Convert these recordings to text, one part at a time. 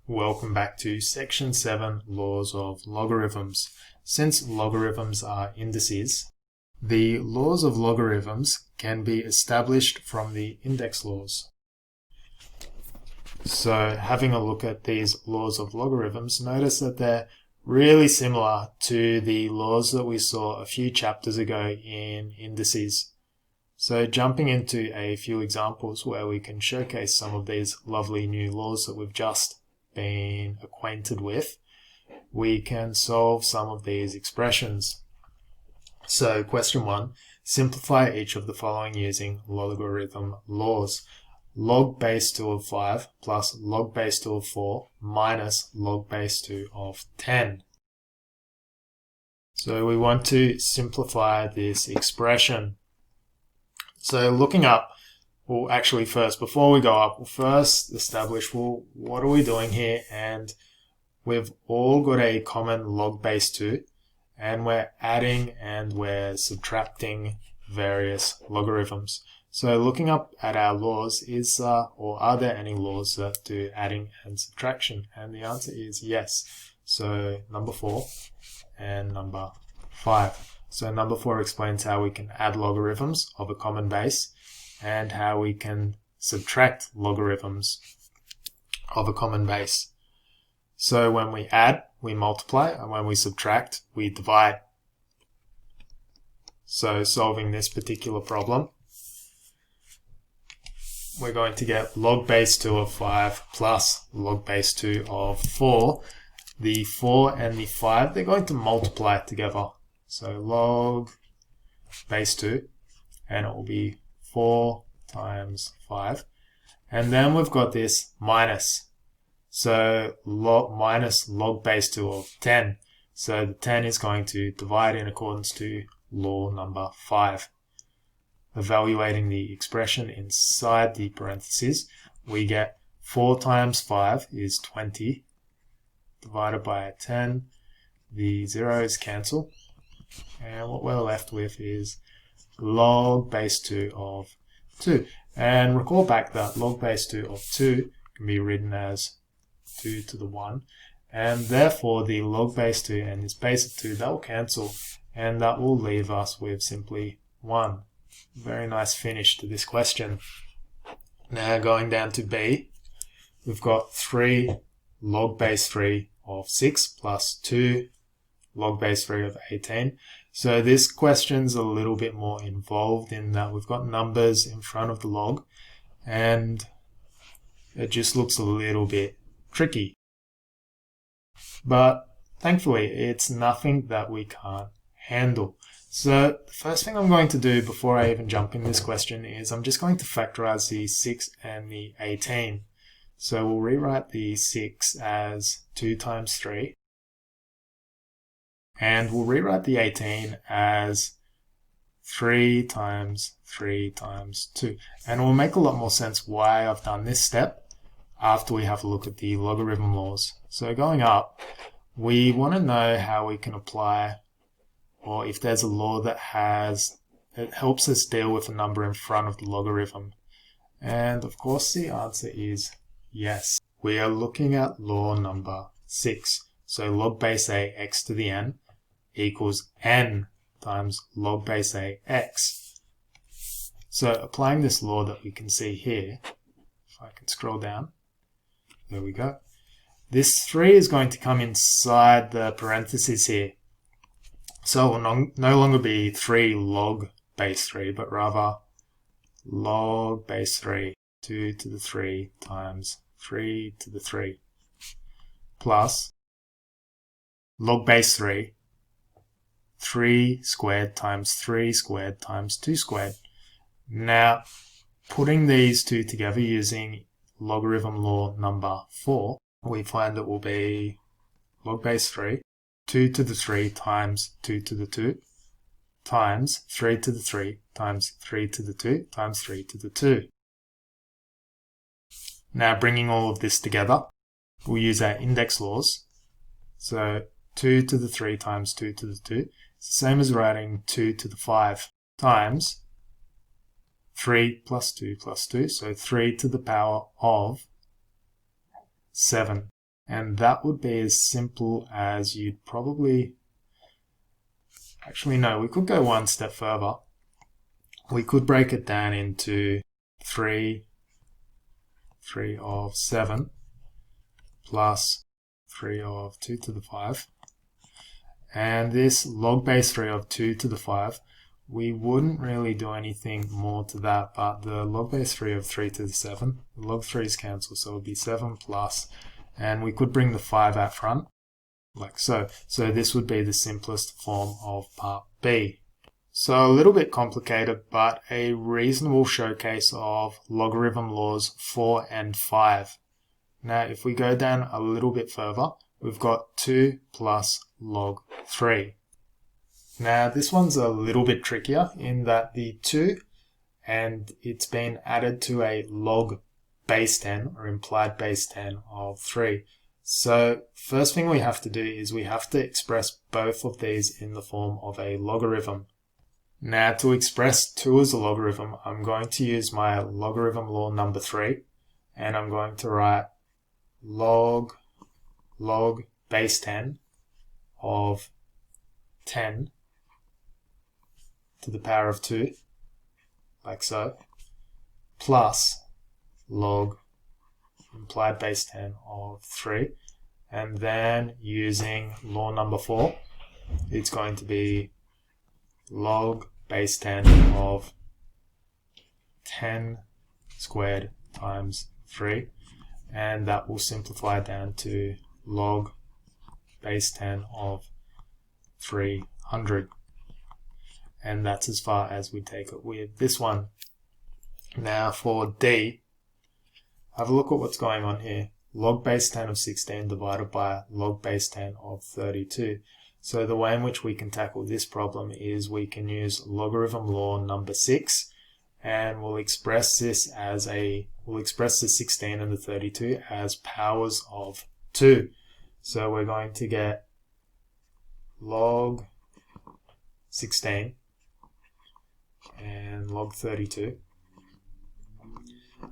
Welcome back to Section 7, Laws of Logarithms. Since logarithms are indices, the laws of logarithms can be established from the index laws. So having a look at these laws of logarithms, notice that they're really similar to the laws that we saw a few chapters ago in indices. So jumping into a few examples where we can showcase some of these lovely new laws that we've just been acquainted with, we can solve some of these expressions. So question 1, simplify each of the following using logarithm laws. Log base 2 of 5 plus log base 2 of 4 minus log base 2 of 10. So we want to simplify this expression. So looking up, well, actually first, before we go up, we'll first establish, well, what are we doing here? And we've all got a common log base 2, and we're adding and we're subtracting various logarithms. So looking up at our laws, are there any laws that do adding and subtraction? And the answer is yes. So number 4 and number 5. So number 4 explains how we can add logarithms of a common base and how we can subtract logarithms of a common base. So when we add, we multiply, and when we subtract, we divide. So solving this particular problem, we're going to get log base 2 of 5 plus log base 2 of 4. The 4 and the 5, they're going to multiply together. So log base 2, and it will be 4 times 5. And then we've got this minus. So minus log base 2 of 10. So the 10 is going to divide in accordance to law number 5. Evaluating the expression inside the parentheses, we get 4 times 5 is 20, divided by 10. The zeros cancel, and what we're left with is log base 2 of 2. And recall back that log base 2 of 2 can be written as 2 to the 1, and therefore the log base 2 and this base of 2, that will cancel, and that will leave us with simply 1. Very nice finish to this question. Now going down to B, we've got 3 log base 3 of 6 plus 2 log base 3 of 18. So this question's a little bit more involved in that we've got numbers in front of the log, and it just looks a little bit tricky. But thankfully, it's nothing that we can't handle. So the first thing I'm going to do before I even jump in this question is I'm just going to factorize the 6 and the 18. So we'll rewrite the 6 as 2 times 3. And we'll rewrite the 18 as 3 times 3 times 2. And it will make a lot more sense why I've done this step after we have a look at the logarithm laws. So going up, we want to know how we can apply, or if there's a law that helps us deal with a number in front of the logarithm. And of course the answer is yes. We are looking at law number 6. So log base a x to the n equals n times log base a x. So applying this law that we can see here, if I can scroll down, there we go. This 3 is going to come inside the parentheses here. So it will no longer be 3 log base 3, but rather log base 3, 2 to the 3 times 3 to the 3, plus log base 3, 3 squared times 3 squared times 2 squared. Now, putting these two together using logarithm law number 4, we find it will be log base 3, 2 to the 3 times 2 to the 2 times 3 to the 3 times 3 to the 2 times 3 to the 2. Now bringing all of this together, we'll use our index laws. So 2 to the 3 times 2 to the 2 is the same as writing 2 to the 5 times 3 plus 2 plus 2, so 3 to the power of 7. And that would be as simple as you'd probably... Actually, no, we could go one step further. We could break it down into 3 of 7 plus 3 of 2 to the 5. And this log base 3 of 2 to the 5, we wouldn't really do anything more to that, but the log base 3 of 3 to the 7, the log 3's cancel, so it would be 7 plus, and we could bring the 5 out front, like so. So this would be the simplest form of part B. So a little bit complicated, but a reasonable showcase of logarithm laws 4 and 5. Now, if we go down a little bit further, we've got 2 plus log 3. Now, this one's a little bit trickier in that the 2, and it's been added to a log base 10 or implied base 10 of 3. So first thing we have to do is we have to express both of these in the form of a logarithm. Now, to express 2 as a logarithm, I'm going to use my logarithm law number 3, and I'm going to write log base 10 of 10 to the power of 2, like so, plus log implied base 10 of 3, and then using law number 4, it's going to be log base 10 of 10 squared times 3, and that will simplify down to log base 10 of 300. And that's as far as we take it with this one. Now for D, have a look at what's going on here. Log base 10 of 16 divided by log base 10 of 32. So the way in which we can tackle this problem is we can use logarithm law number 6, and we'll express this as we'll express the 16 and the 32 as powers of 2. So we're going to get log 16 and log 32.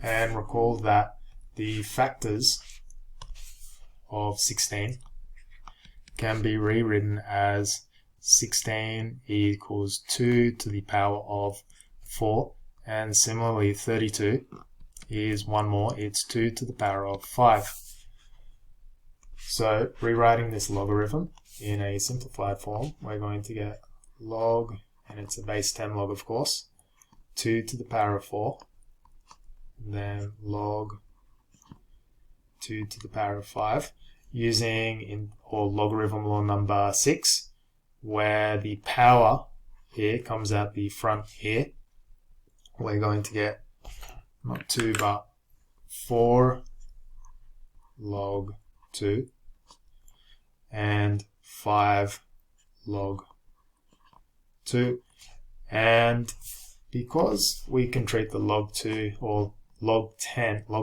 And recall that the factors of 16 can be rewritten as 16 equals 2 to the power of 4, and similarly 32 is one more, it's 2 to the power of 5. So rewriting this logarithm in a simplified form, we're going to get log, and it's a base 10 log of course, 2 to the power of 4, then log 2 to the power of 5, using logarithm law number 6, where the power here comes out the front here. We're going to get not 2 but 4 log 2 and 5 log 2. And because we can treat the log 2 or log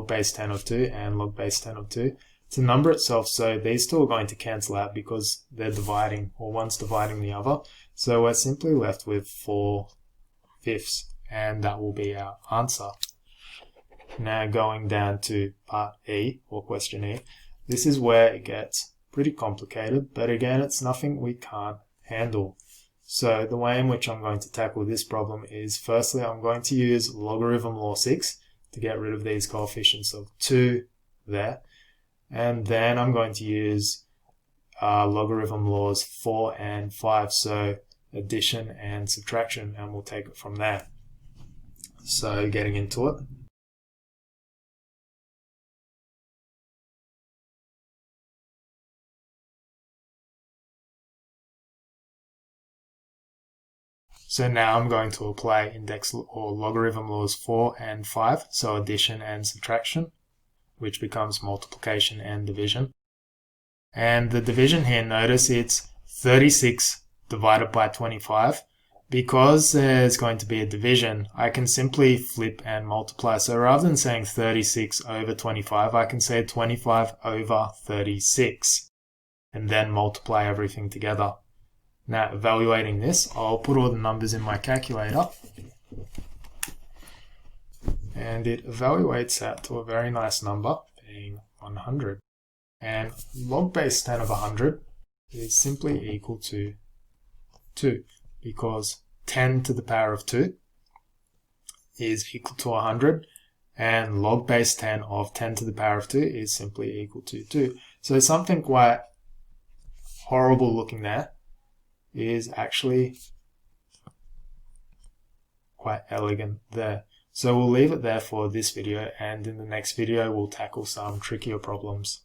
base 10 of 2 and log base 10 of 2 to number itself, so these two are going to cancel out because they're dividing, or one's dividing the other. So we're simply left with 4/5, and that will be our answer. Now going down to part E, or question E, this is where it gets pretty complicated, but again, it's nothing we can't handle. So the way in which I'm going to tackle this problem is, firstly, I'm going to use logarithm law 6 to get rid of these coefficients of 2 there. And then I'm going to use logarithm laws 4 and 5, so addition and subtraction, and we'll take it from there. So getting into it. So now I'm going to apply index or logarithm laws 4 and 5, so addition and subtraction, which becomes multiplication and division. And the division here, notice it's 36 divided by 25. Because there's going to be a division, I can simply flip and multiply. So rather than saying 36 over 25, I can say 25 over 36, and then multiply everything together. Now, evaluating this, I'll put all the numbers in my calculator, and it evaluates out to a very nice number, being 100. And log base 10 of 100 is simply equal to 2, because 10 to the power of 2 is equal to 100, and log base 10 of 10 to the power of 2 is simply equal to 2. So something quite horrible looking there is actually quite elegant there. So we'll leave it there for this video, and in the next video we'll tackle some trickier problems.